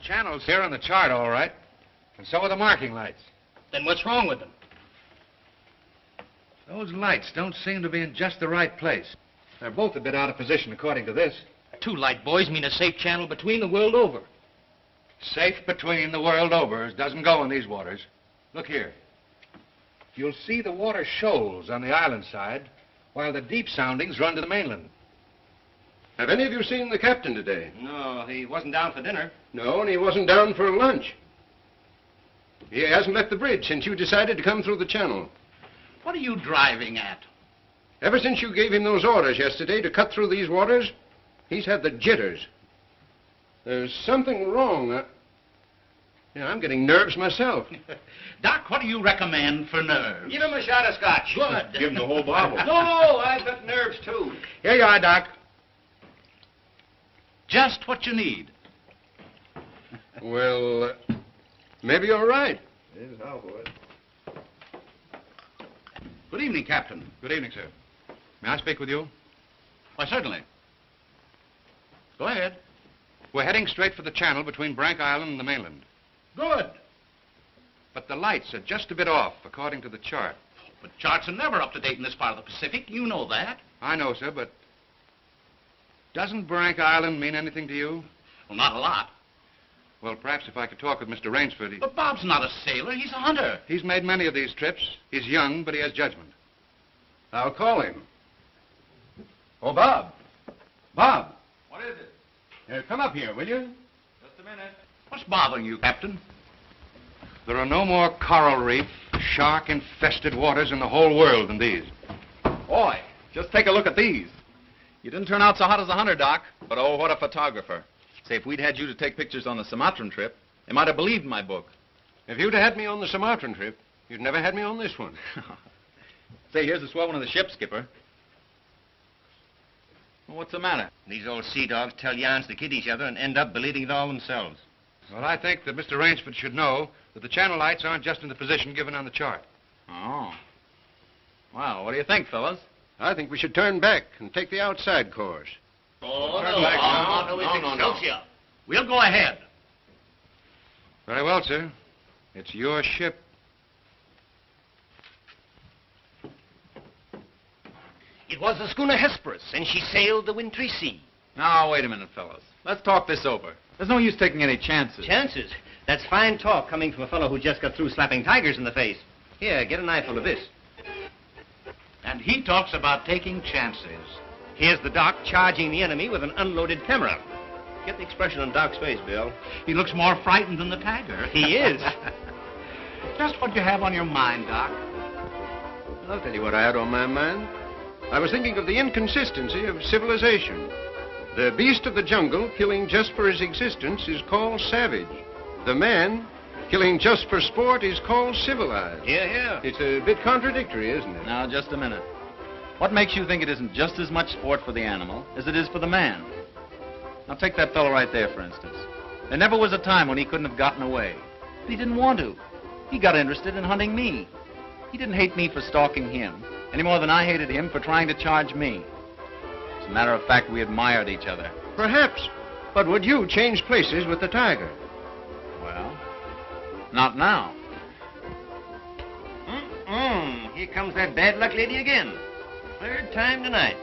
Channel's here on the chart, all right. And so are the marking lights. Then what's wrong with them? Those lights don't seem to be in just the right place. They're both a bit out of position, according to this. 2 light buoys mean a safe channel between the world over. Safe between the world over doesn't go in these waters. Look here. You'll see the water shoals on the island side, while the deep soundings run to the mainland. Have any of you seen the captain today? No, he wasn't down for dinner. No, and he wasn't down for lunch. He hasn't left the bridge since you decided to come through the channel. What are you driving at? Ever since you gave him those orders yesterday to cut through these waters, he's had the jitters. There's something wrong. I'm getting nerves myself. Doc, what do you recommend for nerves? Give him a shot of scotch. Good. Give him the whole bottle. No, I've got nerves, too. Here you are, Doc. Just what you need. Well, maybe you're right. Good evening, Captain. Good evening, sir. May I speak with you? Why, certainly. Go ahead. We're heading straight for the channel between Brank Island and the mainland. Good. But the lights are just a bit off, according to the chart. But charts are never up to date in this part of the Pacific. You know that. I know, sir, but doesn't Brank Island mean anything to you? Well, not a lot. Well, perhaps if I could talk with Mr. Rainsford. But Bob's not a sailor. He's a hunter. He's made many of these trips. He's young, but he has judgment. I'll call him. Oh, Bob. Bob. What is it? Come up here, will you? Just a minute. What's bothering you, Captain? There are no more coral reef, shark-infested waters in the whole world than these. Boy, just take a look at these. You didn't turn out so hot as a hunter, Doc, but oh, what a photographer. Say, if we'd had you to take pictures on the Sumatran trip, they might have believed my book. If you'd had me on the Sumatran trip, you'd never had me on this one. Say, here's a swell one of the ship, Skipper. Well, what's the matter? These old sea dogs tell yarns to kid each other and end up believing it all themselves. Well, I think that Mr. Rainsford should know that the channel lights aren't just in the position given on the chart. Oh. Well, what do you think, fellas? I think we should turn back and take the outside course. Oh, no. We'll go ahead. Very well, sir. It's your ship. It was the schooner Hesperus, and she sailed the wintry sea. Now, wait a minute, fellas. Let's talk this over. There's no use taking any chances. Chances? That's fine talk coming from a fellow who just got through slapping tigers in the face. Here, get an eyeful of this. And he talks about taking chances. Here's the Doc charging the enemy with an unloaded camera. Get the expression on Doc's face, Bill. He looks more frightened than the tiger. He is. Just what you have on your mind, Doc. I'll tell you what I had on my mind. I was thinking of the inconsistency of civilization. The beast of the jungle, killing just for his existence, is called savage. The man, killing just for sport, is called civilized. Yeah. It's a bit contradictory, isn't it? Now, just a minute. What makes you think it isn't just as much sport for the animal as it is for the man? Now, take that fellow right there, for instance. There never was a time when he couldn't have gotten away. But he didn't want to. He got interested in hunting me. He didn't hate me for stalking him, any more than I hated him for trying to charge me. As a matter of fact, we admired each other. Perhaps. But would you change places with the tiger? Well, not now. Here comes that bad luck lady again. Third time tonight.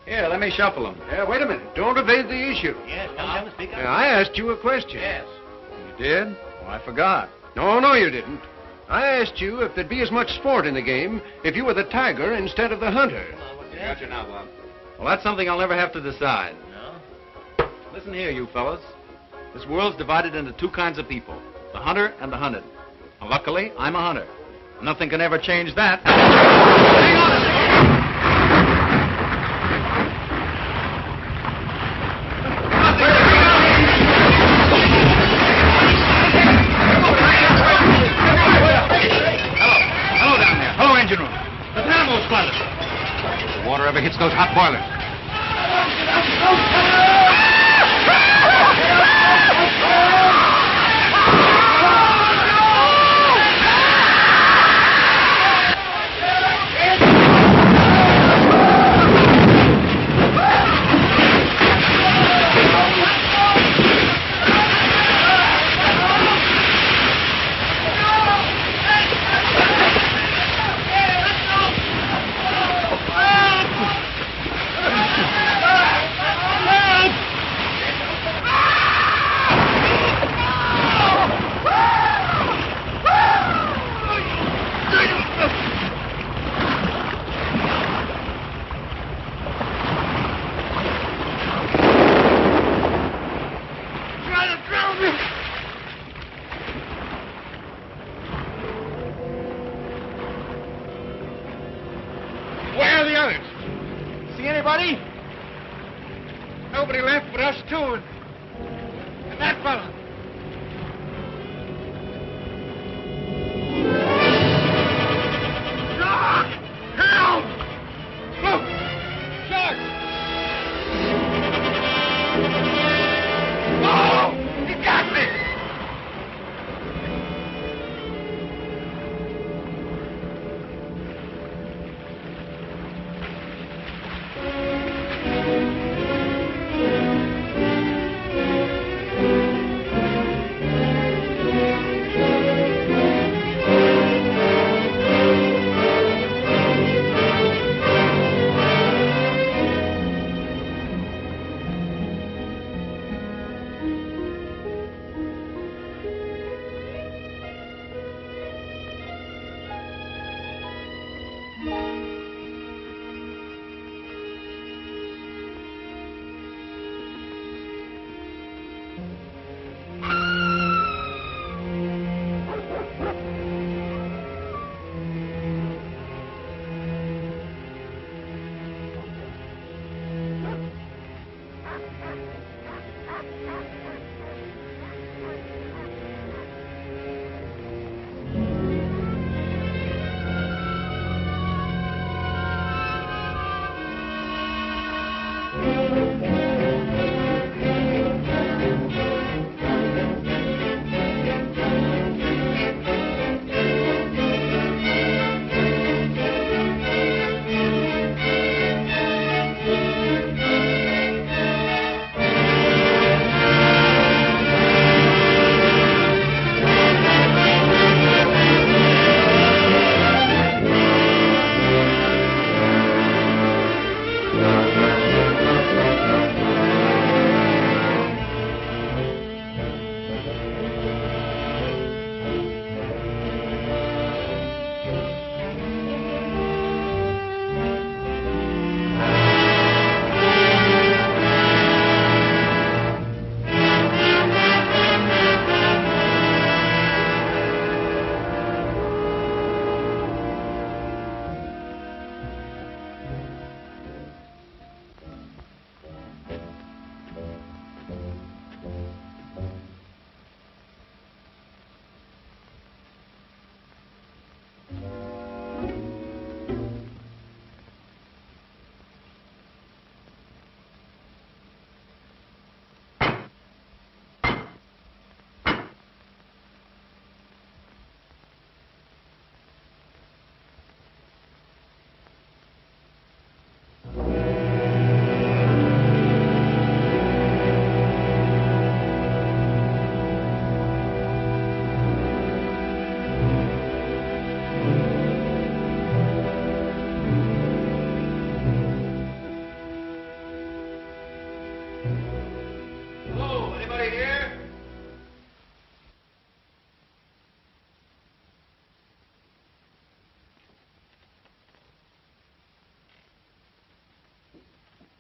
Here, let me shuffle him. Wait a minute. Don't evade the issue. Yes, come speak up. I asked you a question. Yes. You did? Oh, I forgot. No, you didn't. I asked you if there'd be as much sport in the game if you were the tiger instead of the hunter. Got you now, Bob. Well, that's something I'll never have to decide. No? Listen here, you fellas. This world's divided into 2 kinds of people, the hunter and the hunted. Now, luckily, I'm a hunter. Nothing can ever change that. Hang on a second! Hello down there. Hello, engine room. The dynamo squadron. If the water ever hits those hot boilers. anybody? Nobody left but us two and that fella. Doc! Help! Look! Shark! Oh! He got me!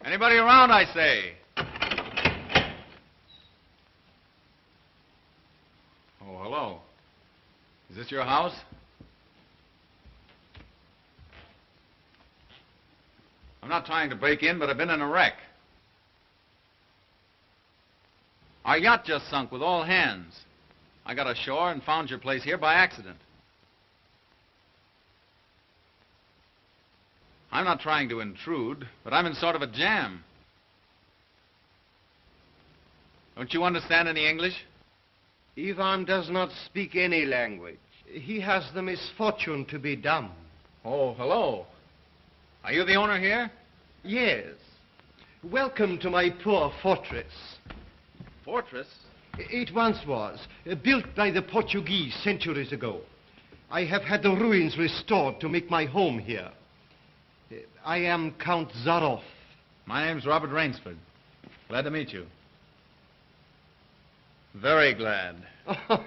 Anybody around, I say? Oh, hello. Is this your house? I'm not trying to break in, but I've been in a wreck. Our yacht just sunk with all hands. I got ashore and found your place here by accident. I'm not trying to intrude, but I'm in sort of a jam. Don't you understand any English? Ivan does not speak any language. He has the misfortune to be dumb. Oh, hello. Are you the owner here? Yes. Welcome to my poor fortress. Fortress? It once was, built by the Portuguese centuries ago. I have had the ruins restored to make my home here. I am Count Zaroff. My name's Robert Rainsford. Glad to meet you. Very glad. Oh,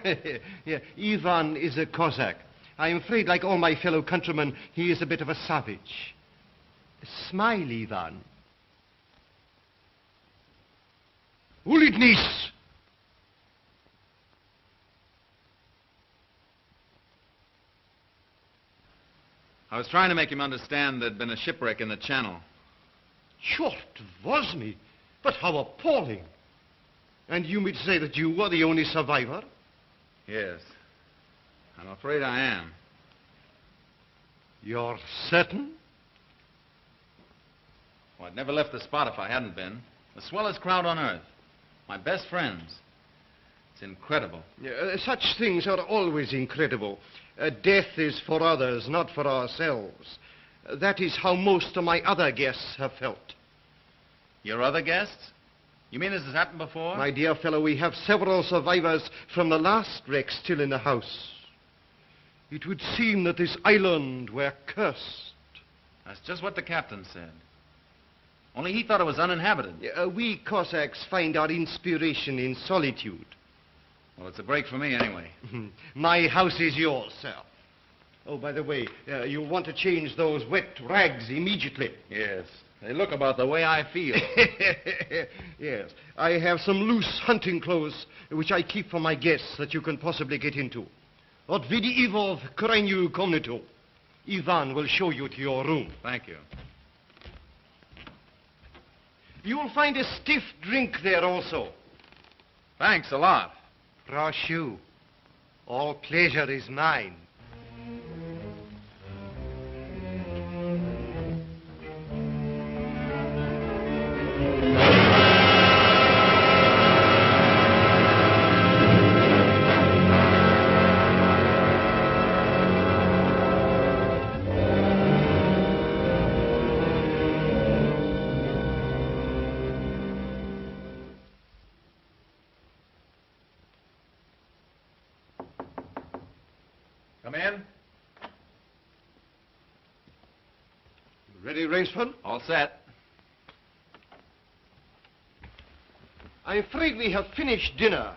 yeah. Ivan is a Cossack. I'm afraid, like all my fellow countrymen, he is a bit of a savage. Smile, Ivan. Ulitnis! I was trying to make him understand there'd been a shipwreck in the channel. Sure, it was me. But how appalling. And you mean to say that you were the only survivor? Yes. I'm afraid I am. You're certain? Well, I'd never left the spot if I hadn't been. The swellest crowd on earth. My best friends. It's incredible. Such things are always incredible. Death is for others, not for ourselves. That is how most of my other guests have felt. Your other guests? You mean this has happened before? My dear fellow, we have several survivors from the last wreck still in the house. It would seem that this island were cursed. That's just what the captain said. Only he thought it was uninhabited. We Cossacks find our inspiration in solitude. Well, it's a break for me anyway. My house is yours, sir. Oh, by the way, you'll want to change those wet rags immediately. Yes. They look about the way I feel. Yes. I have some loose hunting clothes which I keep for my guests that you can possibly get into. Od vidi Ivo v krajnju komnatu. Ivan will show you to your room. Thank you. You'll find a stiff drink there also. Thanks a lot. Proszę. All pleasure is mine. Come in. Ready, Rainsford? All set. I'm afraid we have finished dinner,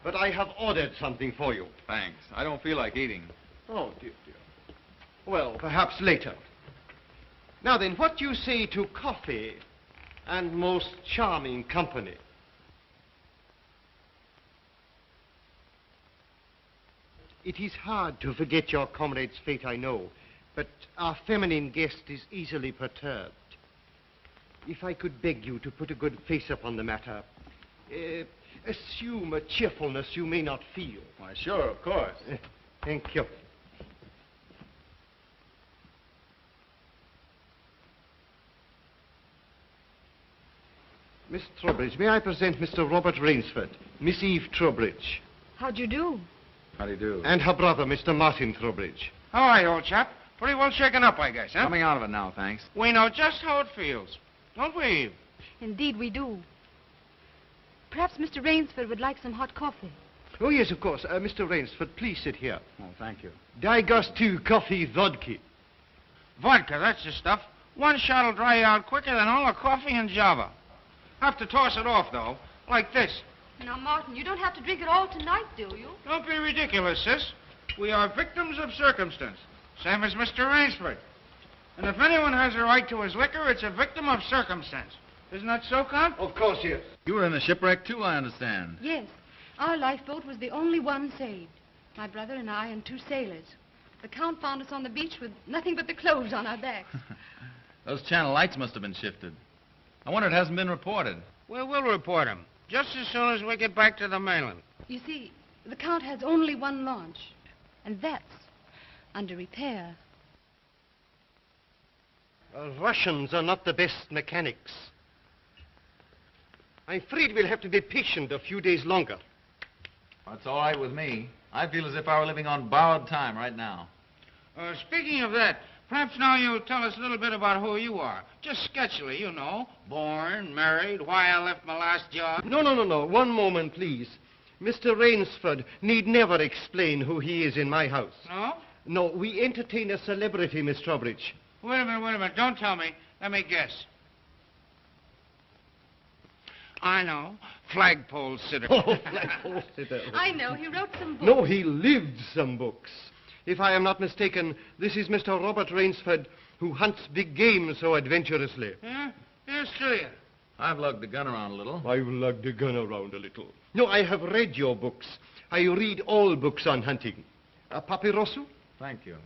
but I have ordered something for you. Thanks. I don't feel like eating. Oh, dear, dear. Well, perhaps later. Now then, what do you say to coffee and most charming company? It is hard to forget your comrade's fate, I know, but our feminine guest is easily perturbed. If I could beg you to put a good face upon the matter, assume a cheerfulness you may not feel. Why, sure, of course. Thank you. Miss Trowbridge, may I present Mr. Robert Rainsford, Miss Eve Trowbridge, How'd you do? How do you do? and her brother, Mr. Martin Trowbridge. All right, old chap. Pretty well shaken up, I guess, huh? Coming out of it now, thanks. We know just how it feels. Don't we, Eve? Indeed, we do. Perhaps Mr. Rainsford would like some hot coffee. Oh, yes, of course. Mr. Rainsford, please sit here. Oh, thank you. Daj gostu coffee vodka. Vodka, that's the stuff. One shot'll dry you out quicker than all the coffee in Java. Have to toss it off, though, like this. Now, Martin, you don't have to drink it all tonight, do you? Don't be ridiculous, sis. We are victims of circumstance, same as Mr. Rainsford. And if anyone has a right to his liquor, it's a victim of circumstance. Isn't that so, Count? Of course, yes. You were in the shipwreck, too, I understand. Yes. Our lifeboat was the only one saved. My brother and I and two sailors. The Count found us on the beach with nothing but the clothes on our backs. Those channel lights must have been shifted. I wonder it hasn't been reported. We will report him, just as soon as we get back to the mainland. You see, the Count has only one launch, and that's under repair. Russians are not the best mechanics. I'm afraid we'll have to be patient a few days longer. That's all right with me. I feel as if I were living on borrowed time right now. Speaking of that, perhaps now you'll tell us a little bit about who you are. Just sketchily, you know. Born, married, why I left my last job. No. One moment, please. Mr. Rainsford need never explain who he is in my house. No? No, we entertain a celebrity, Miss Trowbridge. Wait a minute. Don't tell me. Let me guess. I know. Flagpole sitter. Oh, flagpole sitter. I know. He wrote some books. No, he lived some books. If I am not mistaken, this is Mr. Robert Rainsford, who hunts big game so adventurously. Yeah? Here's to you. I've lugged the gun around a little. I've lugged the gun around a little. No, I have read your books. I read all books on hunting. Papirosu? Thank you.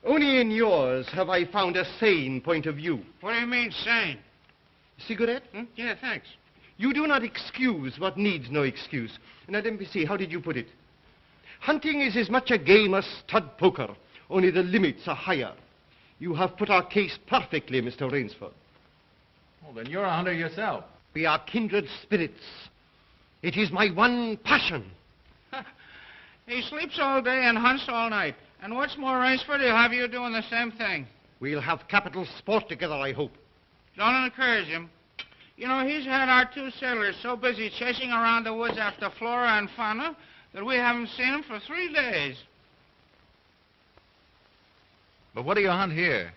Only in yours have I found a sane point of view. What do you mean, sane? Cigarette? Yeah, thanks. You do not excuse what needs no excuse. Now, let me see, how did you put it? Hunting is as much a game as stud poker, only the limits are higher. You have put our case perfectly, Mr. Rainsford. Well, then you're a hunter yourself. We are kindred spirits. It is my one passion. He sleeps all day and hunts all night. And what's more, Rainsford, he'll have you doing the same thing. We'll have capital sport together, I hope. Don't encourage him. You know, he's had our 2 sailors so busy chasing around the woods after flora and fauna that we haven't seen him for 3 days. But what do you hunt here?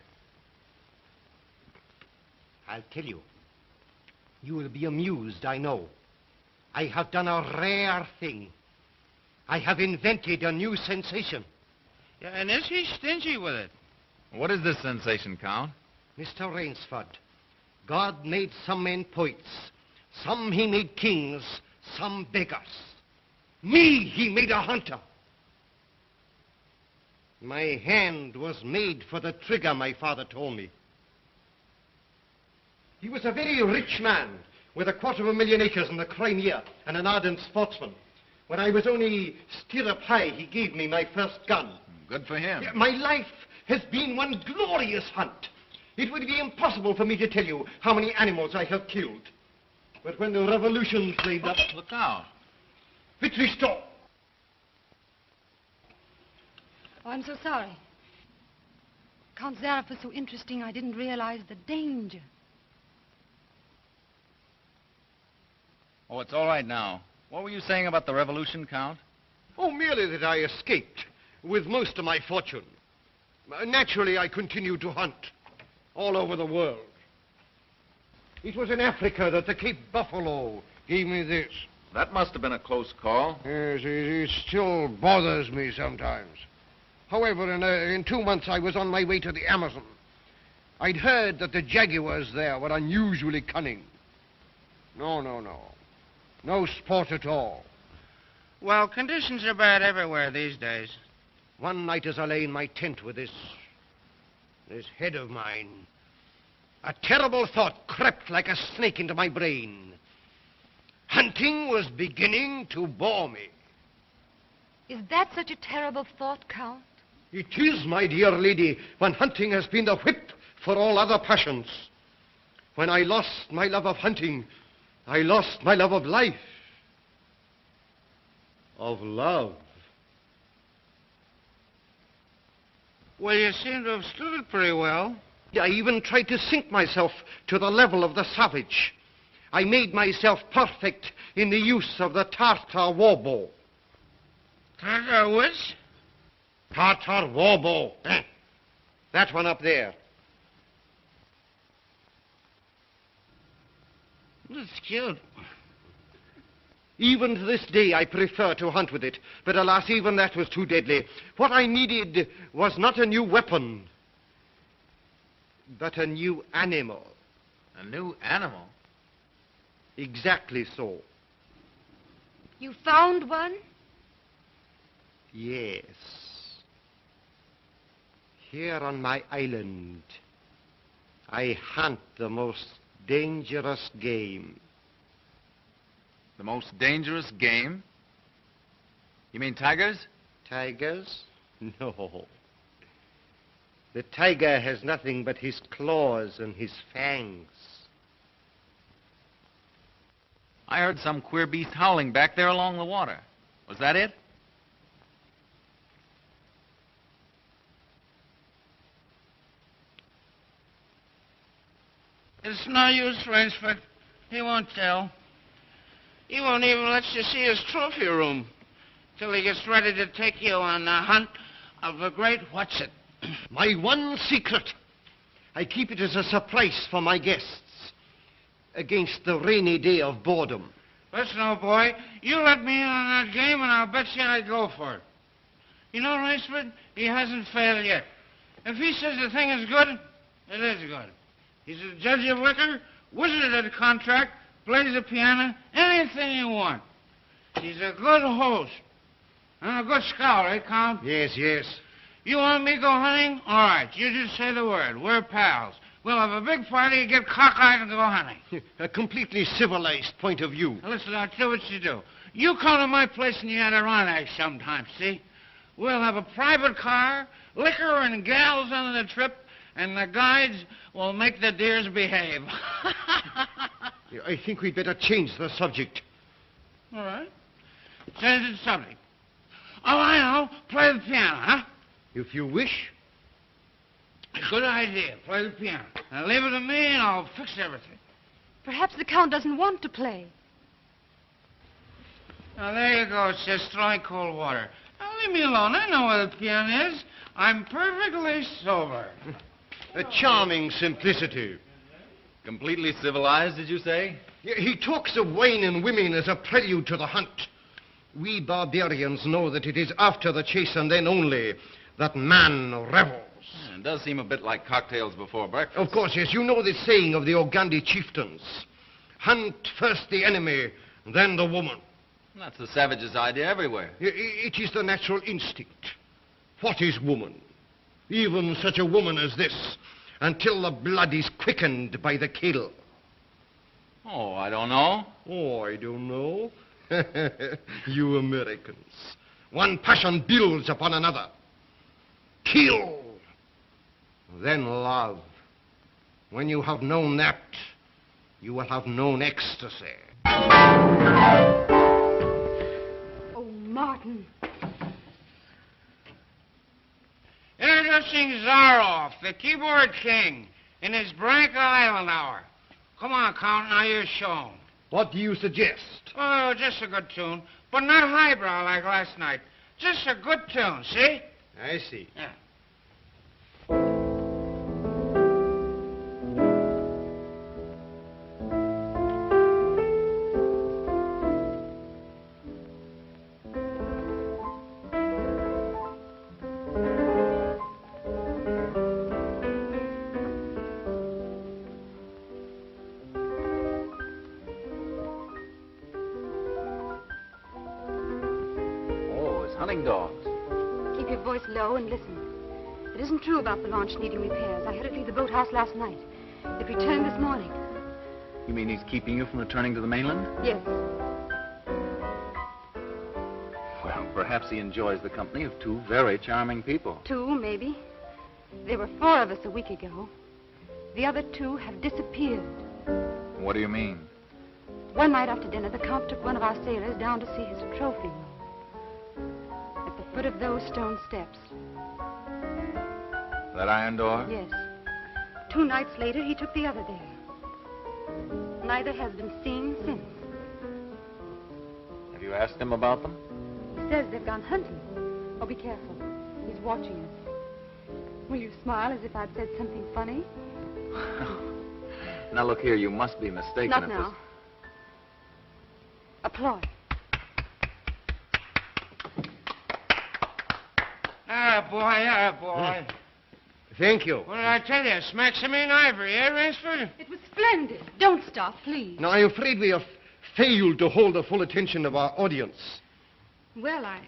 I'll tell you. You will be amused, I know. I have done a rare thing. I have invented a new sensation. Yeah, and is he stingy with it? What is this sensation, Count? Mr. Rainsford, God made some men poets. Some he made kings, some beggars. Me he made a hunter. My hand was made for the trigger, my father told me. He was a very rich man with 250,000 acres in the Crimea and an ardent sportsman. When I was only stirrup high, he gave me my first gun. Good for him. My life has been one glorious hunt. It would be impossible for me to tell you how many animals I have killed. But when the revolution flamed up... Look out. Victory stop! Oh, I'm so sorry. Count Zareff was so interesting, I didn't realize the danger. Oh, it's all right now. What were you saying about the revolution, Count? Oh, merely that I escaped with most of my fortune. Naturally, I continued to hunt all over the world. It was in Africa that the Cape Buffalo gave me this. That must have been a close call. Yes, it still bothers me sometimes. However, in 2 months, I was on my way to the Amazon. I'd heard that the jaguars there were unusually cunning. No. No sport at all. Well, conditions are bad everywhere these days. One night as I lay in my tent with this head of mine, a terrible thought crept like a snake into my brain. Hunting was beginning to bore me. Is that such a terrible thought, Count? It is, my dear lady, when hunting has been the whip for all other passions. When I lost my love of hunting, I lost my love of life. Of love. Well, you seem to have stood it pretty well. I even tried to sink myself to the level of the savage. I made myself perfect in the use of the Tartar war bow. Tartar which? Tartar war bow. That one up there. That's cute. Even to this day, I prefer to hunt with it. But alas, even that was too deadly. What I needed was not a new weapon, but a new animal. A new animal? Exactly so. You found one? Yes. Here on my island, I hunt the most dangerous game. The most dangerous game? You mean tigers? Tigers? No. The tiger has nothing but his claws and his fangs. I heard some queer beast howling back there along the water. Was that it? It's no use, Rainsford. He won't tell. He won't even let you see his trophy room till he gets ready to take you on the hunt of the great What's-It. My one secret. I keep it as a surprise for my guests against the rainy day of boredom. Listen, old boy, you let me in on that game and I'll bet you I'd go for it. You know, Rainsford, he hasn't failed yet. If he says the thing is good, it is good. He's a judge of liquor, wizard at a contract, plays the piano, anything you want. He's a good host. And a good scholar, eh, Count? Yes. You want me to go hunting? All right, you just say the word. We're pals. We'll have a big party, get cockeyed, and go hunting. A completely civilized point of view. Now, listen, I'll tell you what you do. You come to my place and you had a run act sometime, see? We'll have a private car, liquor and gals on the trip, and the guides will make the deers behave. I think we'd better change the subject. All right. Change the subject. Oh, I know. Play the piano, huh? If you wish. Good idea. Play the piano. Now leave it to me and I'll fix everything. Perhaps the Count doesn't want to play. Now, there you go, sis, throwing cold water. Now, leave me alone. I know where the piano is. I'm perfectly sober. A charming simplicity. Completely civilized, did you say? He talks of wine and women as a prelude to the hunt. We barbarians know that it is after the chase and then only that man revels. It does seem a bit like cocktails before breakfast. Of course, yes. You know the saying of the Ogandi chieftains. Hunt first the enemy, then the woman. That's the savage's idea everywhere. It is the natural instinct. What is woman? Even such a woman as this, until the blood is quickened by the kill. Oh, I don't know. Oh, I don't know. You Americans. One passion builds upon another. Kill. Then love. When you have known that, you will have known ecstasy. Oh, Martin. Introducing Zaroff, the keyboard king, in his Branca Island hour. Come on, Count, now you're shown. What do you suggest? Oh, just a good tune, but not highbrow like last night. Just a good tune, see? I see. Yeah. Hunting dogs. Keep your voice low and listen. It isn't true about the launch needing repairs. I had it leave the boathouse last night. It returned this morning. You mean he's keeping you from returning to the mainland? Yes. Well, perhaps he enjoys the company of two very charming people. Two, maybe. There were 4 of us a week ago. The other 2 have disappeared. What do you mean? One night after dinner, the Count took one of our sailors down to see his trophy room. At the foot of those stone steps. That iron door? Yes. 2 nights later, he took the other there. Neither has been seen since. Have you asked him about them? He says they've gone hunting. Oh, be careful. He's watching us. Will you smile as if I'd said something funny? Now, look here, you must be mistaken. Not if now. this- Applause. Ah, boy. Thank you. What did I tell you? Smack some in ivory, eh, Ransford? It was splendid. Don't stop, please. Now, I'm afraid we have failed to hold the full attention of our audience. Well, I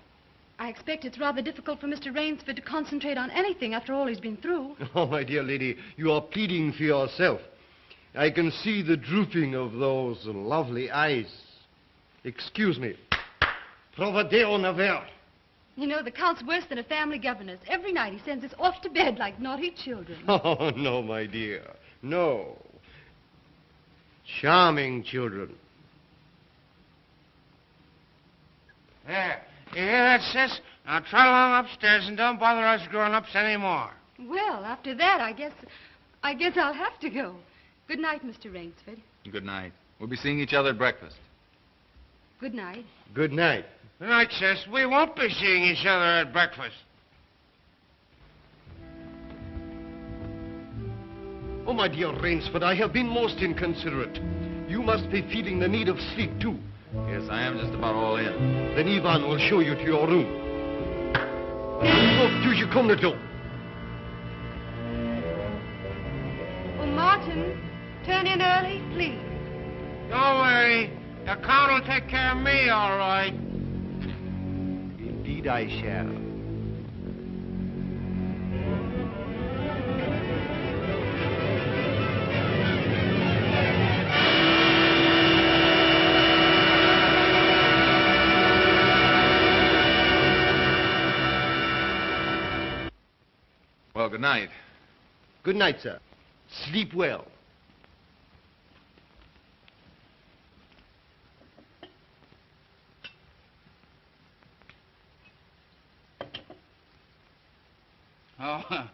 expect it's rather difficult for Mr. Rainsford to concentrate on anything after all he's been through. Oh, my dear lady, you are pleading for yourself. I can see the drooping of those lovely eyes. Excuse me. Provadeo naver. You know, the Count's worse than a family governess. Every night he sends us off to bed like naughty children. Oh, no, my dear. No. Charming children. There. You hear that, sis? Now trot along upstairs and don't bother us grown-ups anymore. Well, after that, I guess I'll have to go. Good night, Mr. Rainsford. Good night. We'll be seeing each other at breakfast. Good night. Good night. Good night, sis. We won't be seeing each other at breakfast. Oh, my dear Rainsford, I have been most inconsiderate. You must be feeling the need of sleep, too. Yes, I am just about all in. Then Ivan will show you to your room. Oh, do you come the door? Oh, Martin, turn in early, please. Don't worry. The Count will take care of me, all right. Indeed I shall. good night. Good night, sir. Sleep well. Oh,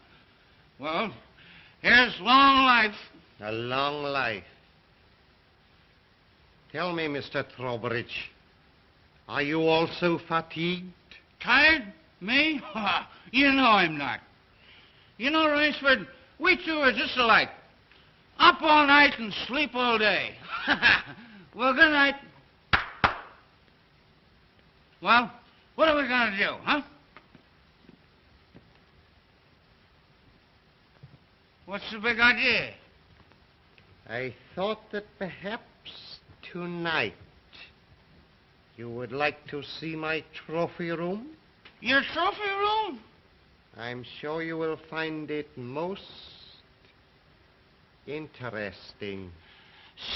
well, here's long life. A long life. Tell me, Mr. Trowbridge, are you also fatigued? Tired? Me? You know I'm not. You know, Rainsford, we two are just alike. Up all night and sleep all day. Well, good night. Well, what are we going to do, huh? What's the big idea? I thought that perhaps tonight you would like to see my trophy room. Your trophy room? I'm sure you will find it most interesting.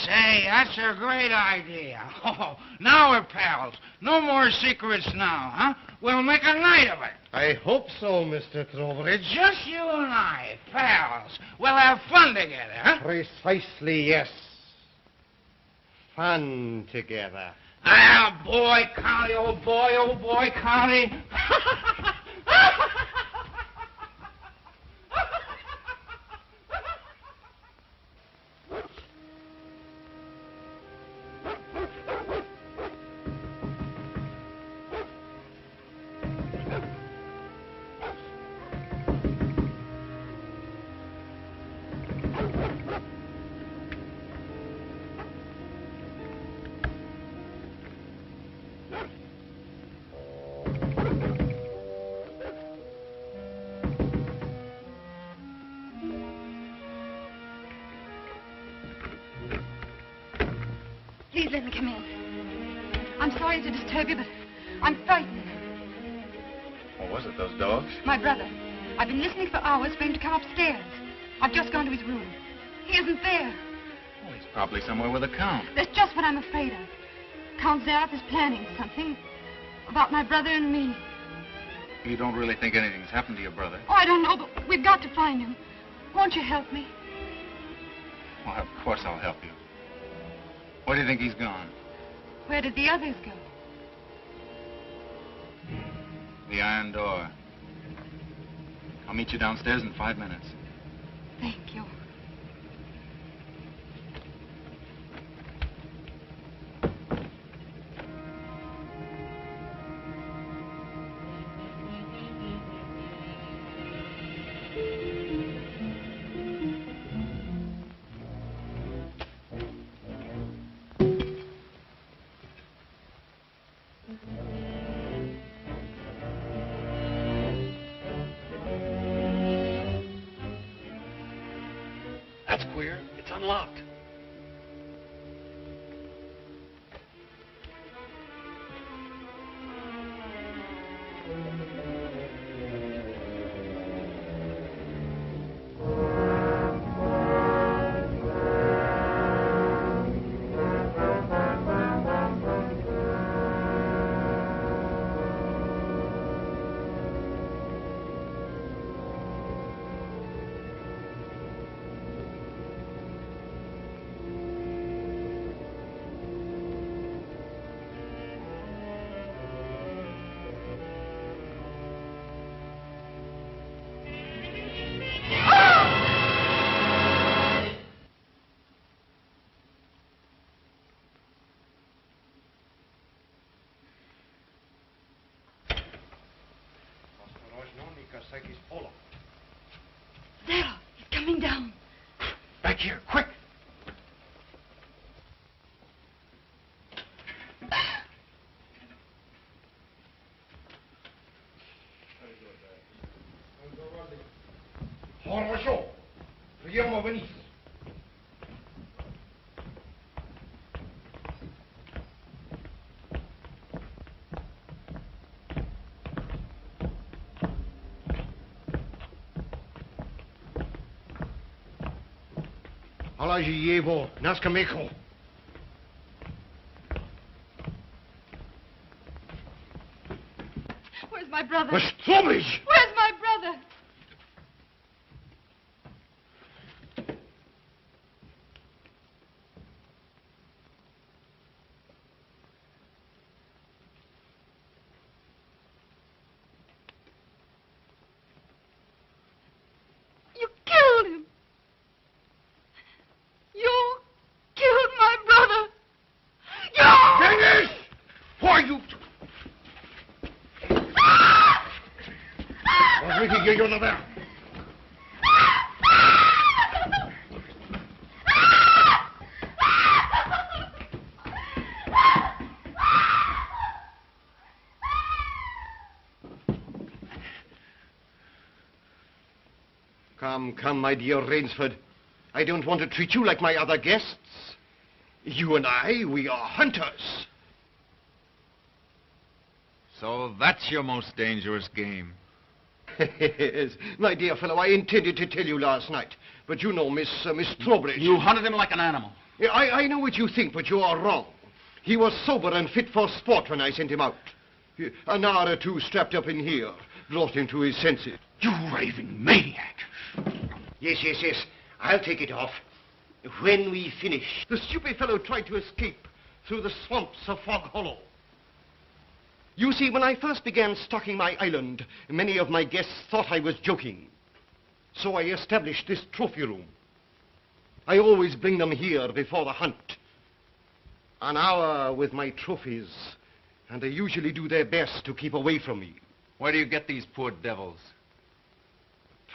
Say, that's a great idea. Oh, now we're pals. No more secrets now, huh? We'll make a night of it. I hope so, Mr. Trowbridge. Just you and I, pals. We'll have fun together, huh? Precisely, yes. Fun together. Ah, boy, Connie, oh boy, Connie. Please let me come in. I'm sorry to disturb you, but I'm frightened. What was it, those dogs? My brother. I've been listening for hours for him to come upstairs. I've just gone to his room. He isn't there. Oh, he's probably somewhere with the Count. That's just what I'm afraid of. Count Zaroff is planning something about my brother and me. You don't really think anything's happened to your brother? Oh, I don't know, but we've got to find him. Won't you help me? Well, of course I'll help you. Where do you think he's gone? Where did the others go? The iron door. I'll meet you downstairs in 5 minutes. Thank you. That's queer. It's unlocked. Zaroff, he's coming down. Back here, quick. Хорошо. Приема вниз. Положи его на скамейку. Where's my brother? Where's Trowbridge? Where's my brother? pretty, you're not there. Come, my dear Rainsford. I don't want to treat you like my other guests. You and I, we are hunters. So that's your most dangerous game. Yes, my dear fellow, I intended to tell you last night. But you know, Miss Trowbridge... You hunted him like an animal. I know what you think, but you are wrong. He was sober and fit for sport when I sent him out. An hour or two strapped up in here brought him to his senses. You raving maniac. Yes. I'll take it off. When we finish. The stupid fellow tried to escape through the swamps of Fog Hollow. You see, when I first began stocking my island, many of my guests thought I was joking. So I established this trophy room. I always bring them here before the hunt. An hour with my trophies, and they usually do their best to keep away from me. Where do you get these poor devils?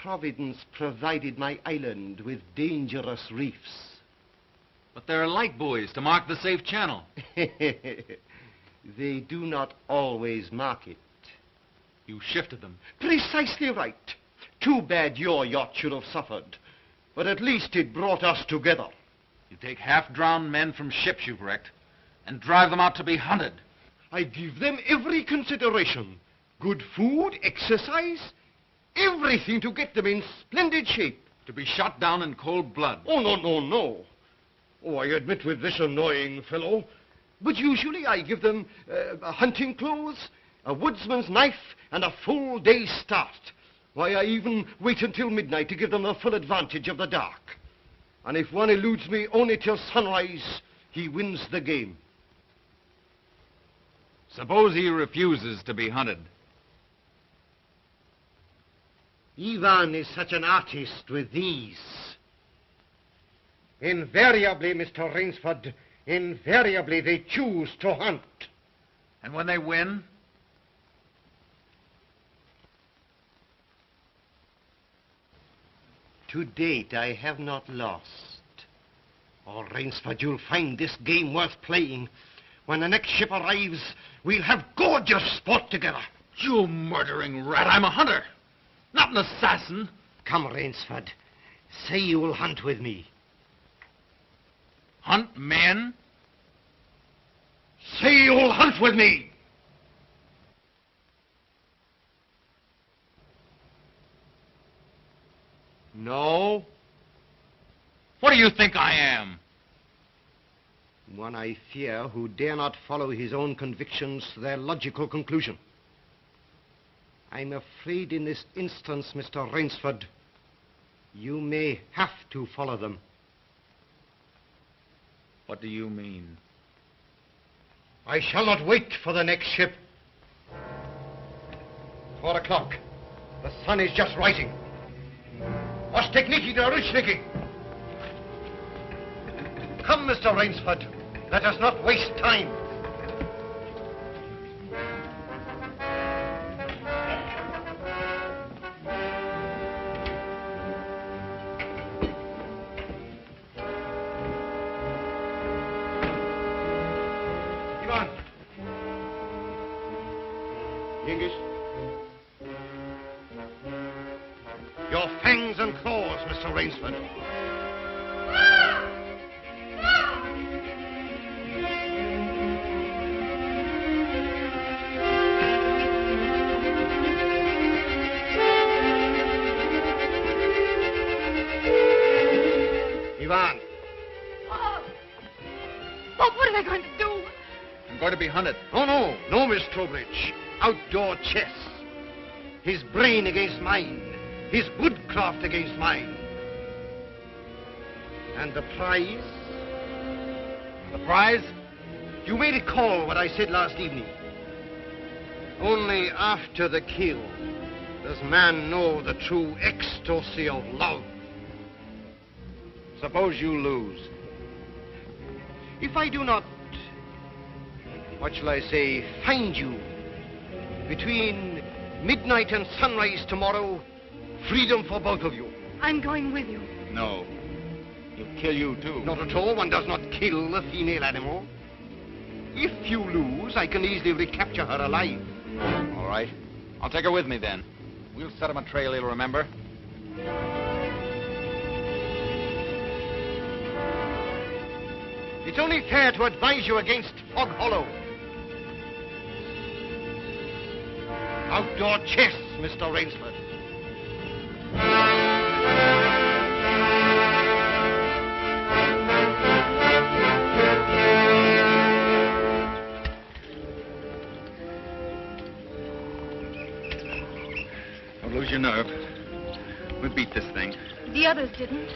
Providence provided my island with dangerous reefs. But there are light buoys to mark the safe channel. They do not always mark it. You shifted them. Precisely right. Too bad your yacht should have suffered. But at least it brought us together. You take half-drowned men from ships you've wrecked and drive them out to be hunted. I give them every consideration. Good food, exercise, everything to get them in splendid shape. To be shot down in cold blood. Oh, no. Oh, I admit with this annoying fellow. But usually I give them hunting clothes, a woodsman's knife, and a full day's start. Why, I even wait until midnight to give them the full advantage of the dark. And if one eludes me only till sunrise, he wins the game. Suppose he refuses to be hunted. Ivan is such an artist with these. Invariably, Mr. Rainsford, invariably they choose to hunt. And when they win? To date, I have not lost. Oh, Rainsford, you'll find this game worth playing. When the next ship arrives, we'll have gorgeous sport together. You murdering rat, I'm a hunter, not an assassin. Come, Rainsford. Say you will hunt with me. Hunt men? Say you'll hunt with me. No. What do you think I am? One, I fear, who dare not follow his own convictions to their logical conclusion. I'm afraid in this instance, Mr. Rainsford, you may have to follow them. What do you mean? I shall not wait for the next ship. 4 o'clock. The sun is just rising. Was techniki der Rutschniki? Come, Mr. Rainsford. Let us not waste time. Ivan. Genghis. Your fangs and claws, Mr. Rainsford. Ivan. Bob, what are they going to do? I'm going to be hunted. Oh, no, Miss Trowbridge. Outdoor chess. His brain against mine. His woodcraft against mine. And the prize? The prize? You may recall what I said last evening. Only after the kill does man know the true ecstasy of love. Suppose you lose. If I do not, what shall I say, find you between Midnight and sunrise tomorrow. Freedom for both of you. I'm going with you. No. He'll kill you, too. Not at all. One does not kill a female animal. If you lose, I can easily recapture her alive. All right. I'll take her with me, then. We'll set him a trail he'll remember. It's only fair to advise you against Fog Hollow. Outdoor chess, Mr. Rainsford. Don't lose your nerve. We'll beat this thing. The others didn't.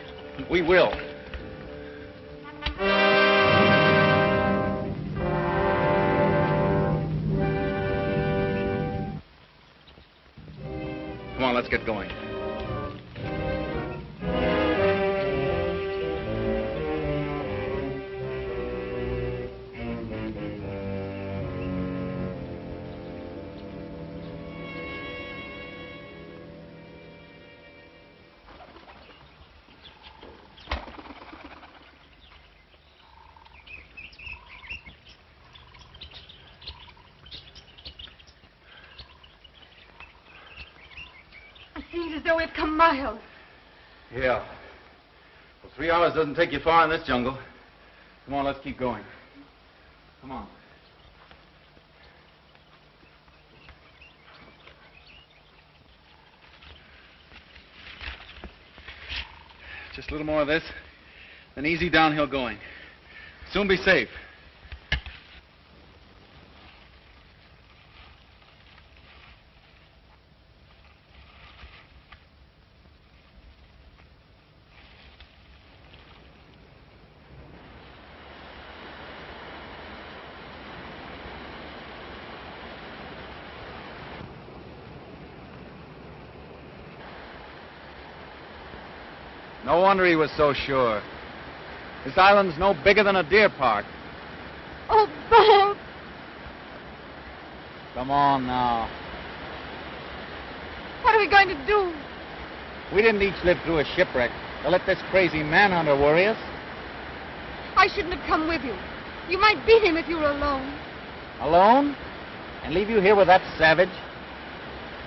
We will. Come on, let's get going. Seems as though we've come miles. Yeah. Well, 3 hours doesn't take you far in this jungle. Come on, let's keep going. Come on. Just a little more of this, then easy downhill going. Soon be safe. No wonder he was so sure. This island's no bigger than a deer park. Oh, Bob! Come on now. What are we going to do? We didn't each live through a shipwreck to let this crazy manhunter worry us. I shouldn't have come with you. You might beat him if you were alone. Alone? And leave you here with that savage?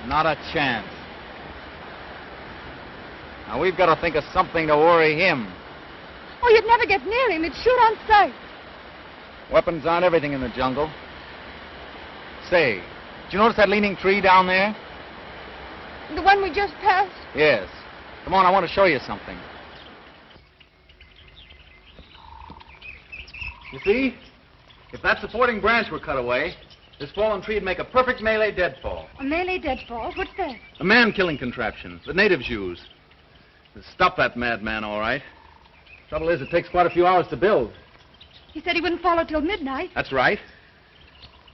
Not a chance. Now, we've got to think of something to worry him. Oh, you'd never get near him. He'd shoot on sight. Weapons aren't everything in the jungle. Say, did you notice that leaning tree down there? The one we just passed? Yes. Come on, I want to show you something. You see? If that supporting branch were cut away, this fallen tree would make a perfect melee deadfall. A melee deadfall? What's that? A man-killing contraption the natives use. It'll stop that madman, all right. Trouble is, it takes quite a few hours to build. He said he wouldn't follow till midnight. That's right.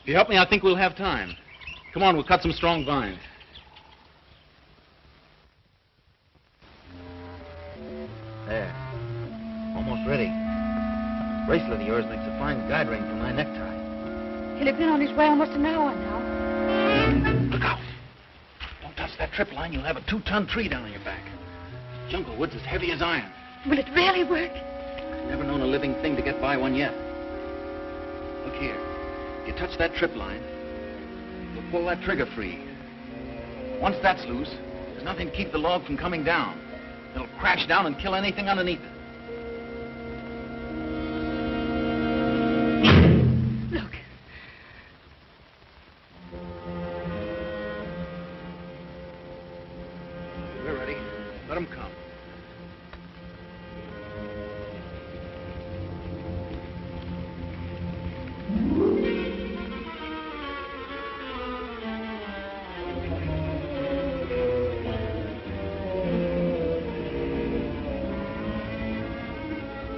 If you help me, I think we'll have time. Come on, we'll cut some strong vines. There. Almost ready. This bracelet of yours makes a fine guide ring for my necktie. He'll have been on his way almost an hour now. Look out. Don't touch that trip line. You'll have a 2-ton tree down on your back. Jungle wood's as heavy as iron. Will it really work? Never known a living thing to get by one yet. Look here. If you touch that trip line, you'll pull that trigger free. Once that's loose, there's nothing to keep the log from coming down. It'll crash down and kill anything underneath it. Look. We're ready. Let them come.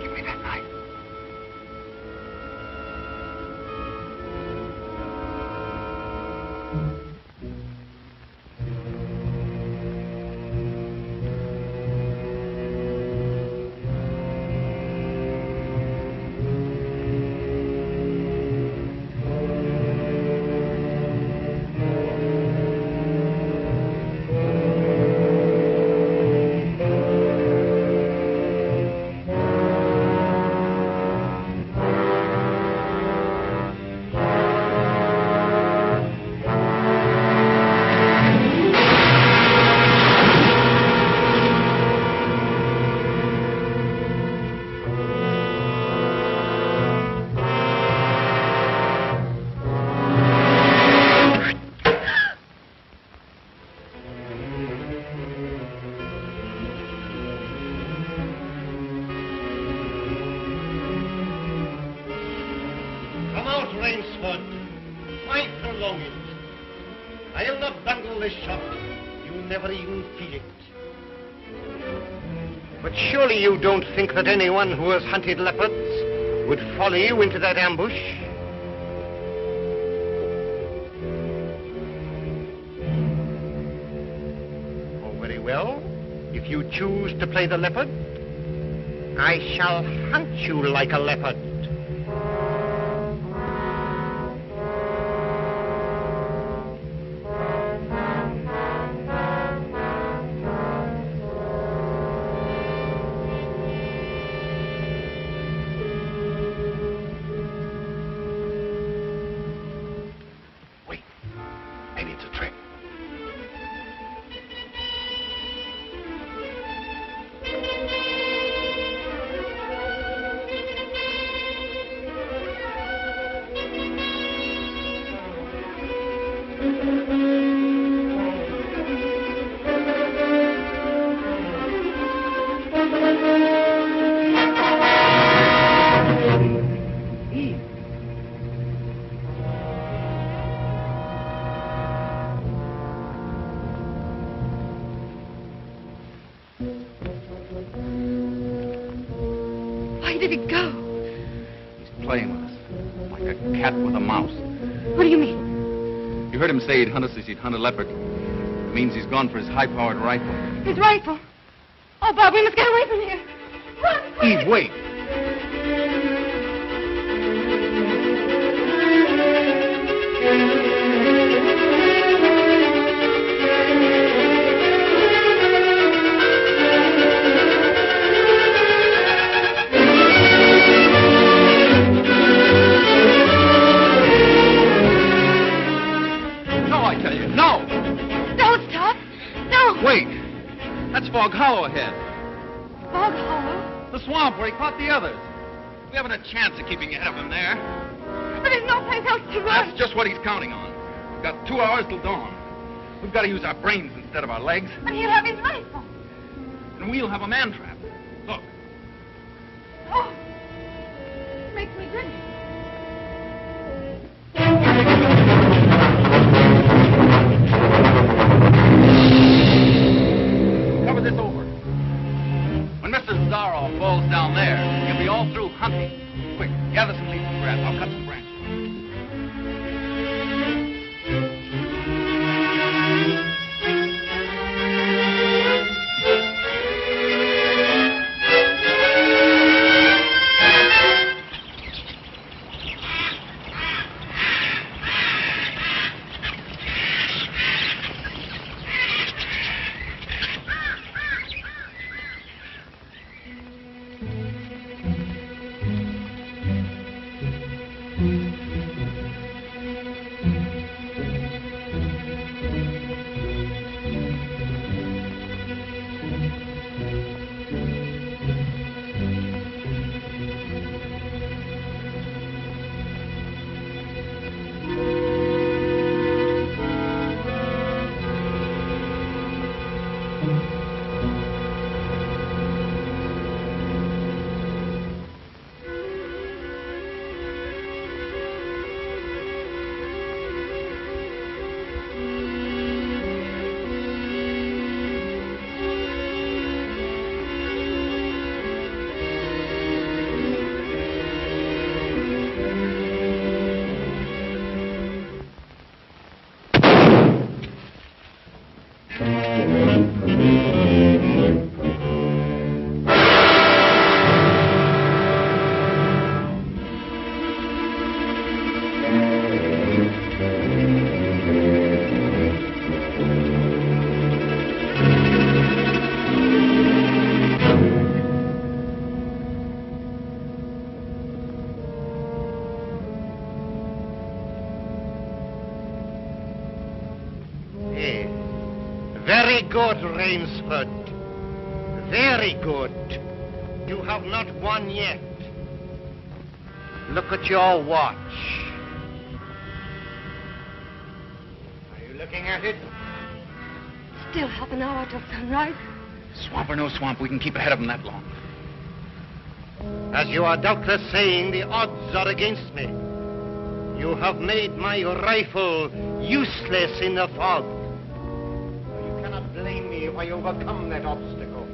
Give me that knife. shot, you never even feel it. But surely you don't think that anyone who has hunted leopards would follow you into that ambush? Oh, very well. If you choose to play the leopard, I shall hunt you like a leopard. Where did he go? He's playing with us, like a cat with a mouse. What do you mean? You heard him say he'd hunt us as he'd hunt a leopard. It means he's gone for his high-powered rifle. His rifle. Oh, Bob, we must get away from here. Run, quick. Eve, wait. Wait! That's Fog Hollow ahead. Fog Hollow? The swamp where he caught the others. We haven't a chance of keeping ahead of him there. But there's no place else to run. That's just what he's counting on. We've got 2 hours till dawn. We've got to use our brains instead of our legs. But he'll have his rifle. And we'll have a man trap. Look. Oh. Makes me grin. Cover this over. When Mr. Zarov falls down there, he'll be all through hunting. Quick, gather some leaves and grass. I'll cut some branches. Very good, Rainsford. Very good. You have not won yet. Look at your watch. Are you looking at it? Still half an hour till sunrise. Swamp or no swamp, we can keep ahead of them that long. As you are doubtless saying, the odds are against me. You have made my rifle useless in the fog. if I overcome that obstacle.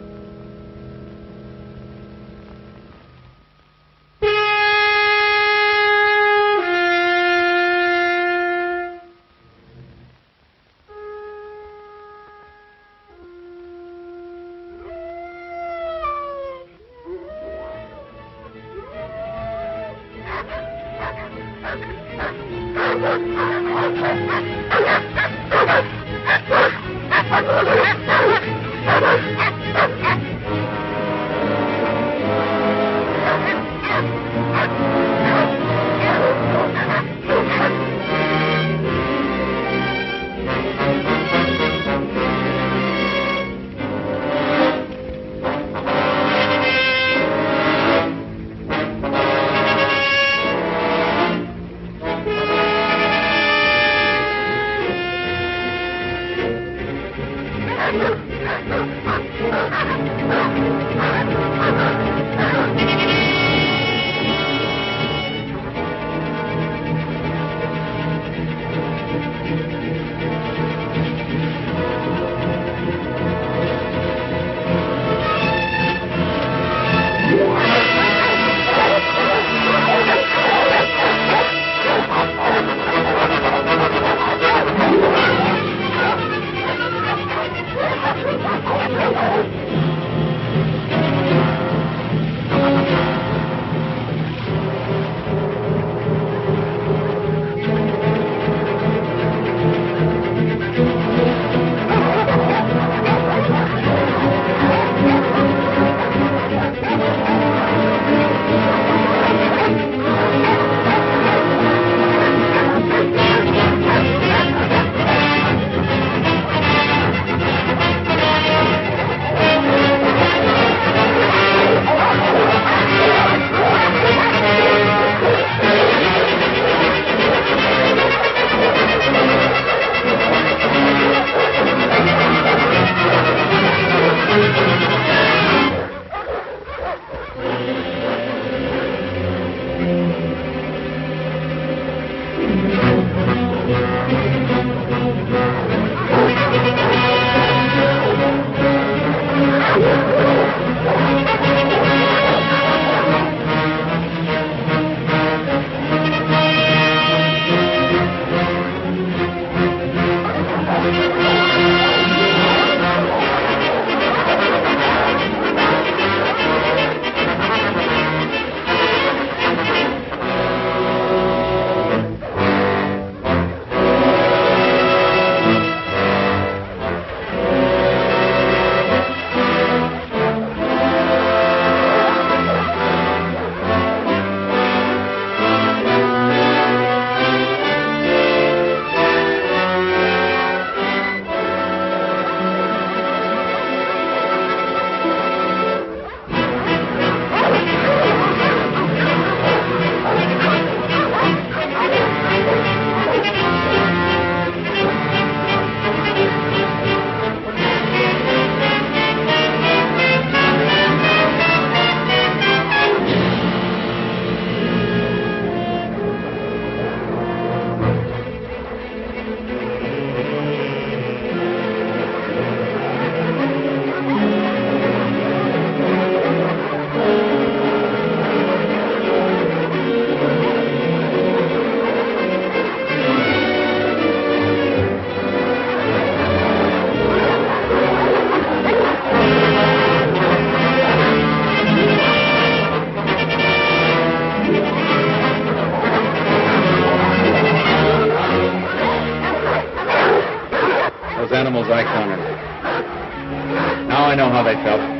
animals I cornered. Now I know how they felt.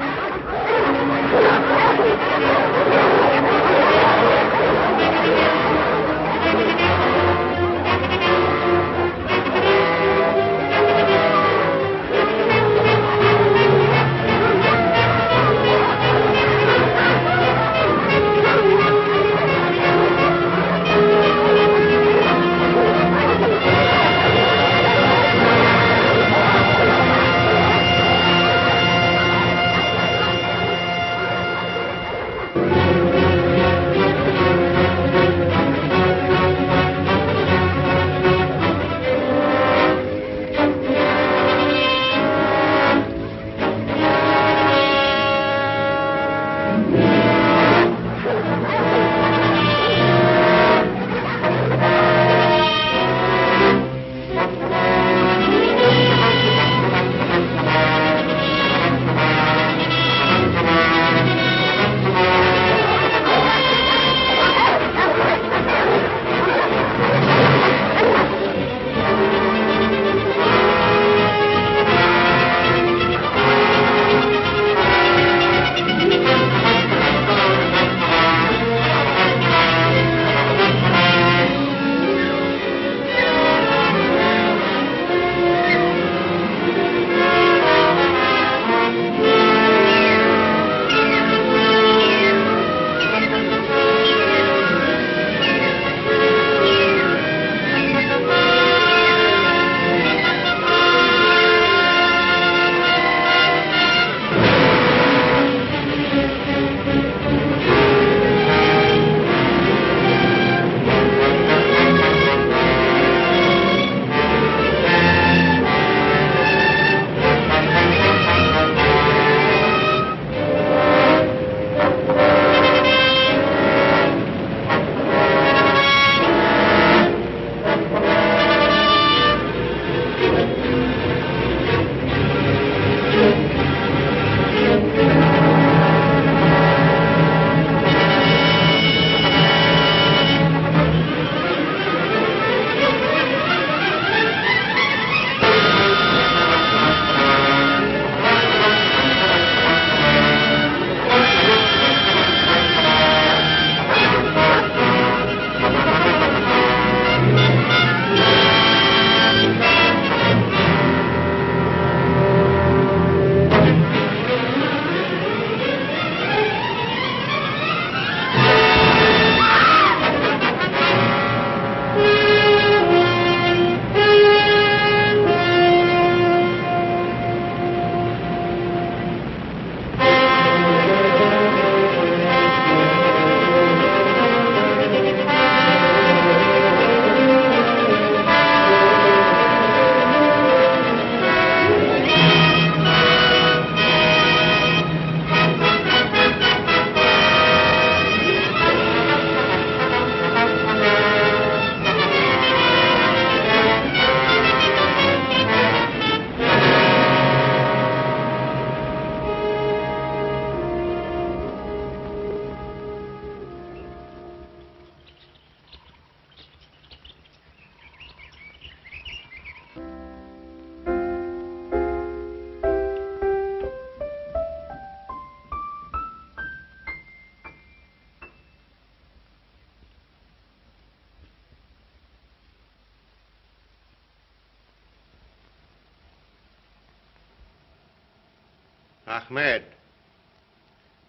Ahmed,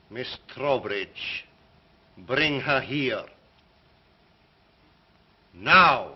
Miss Trowbridge, bring her here. Now.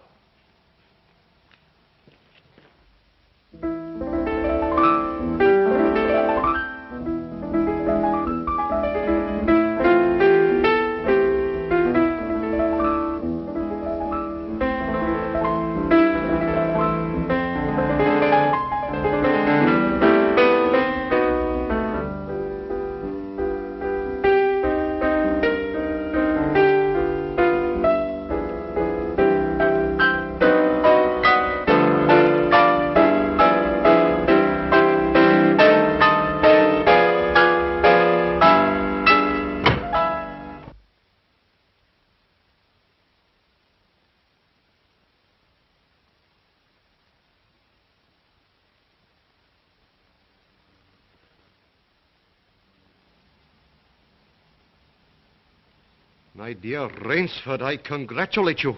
My dear Rainsford, I congratulate you.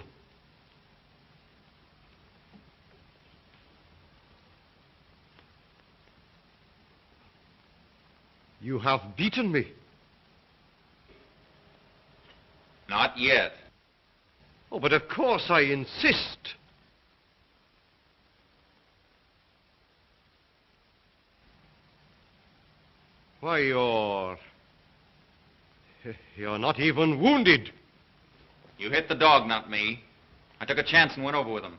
You have beaten me. Not yet. Oh, but of course I insist. Why, you're not even wounded. You hit the dog, not me. I took a chance and went over with him.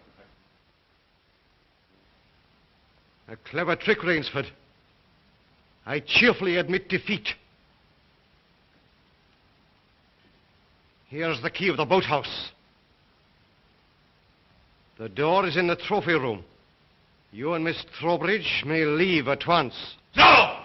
A clever trick, Rainsford. I cheerfully admit defeat. Here's the key of the boathouse. The door is in the trophy room. You and Miss Trowbridge may leave at once. No!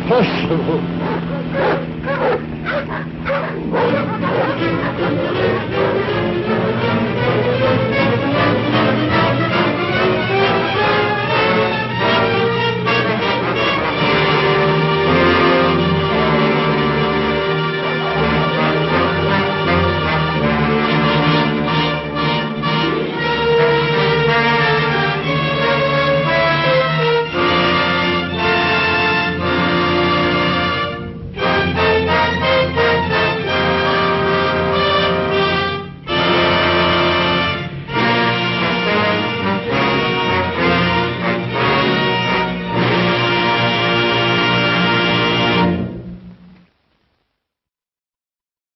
Impossible.